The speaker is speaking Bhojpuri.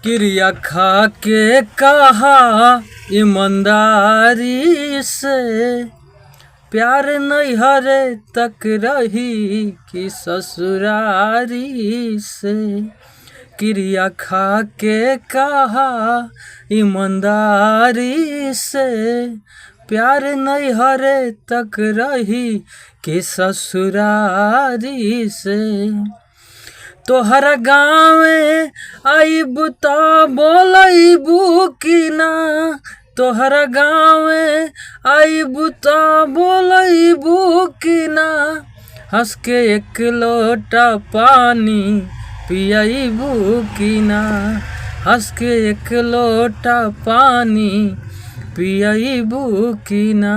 क्रिया खा के कहा ईमानदारी से, प्यार नैहरे तक रही कि ससुरारी से। क्रिया खा के कहा ईमानदारी से, प्यार नैहरे तक रही कि ससुरारी से। तोहरा गाँवे आइबू त बोलैबू कि ना, तोहरा गाँवे आइबू त बोलैबू कि ना। हंस के एक लोटा पानी पियबू कि ना, हंस के एक लोटा पानी पियबू कि ना।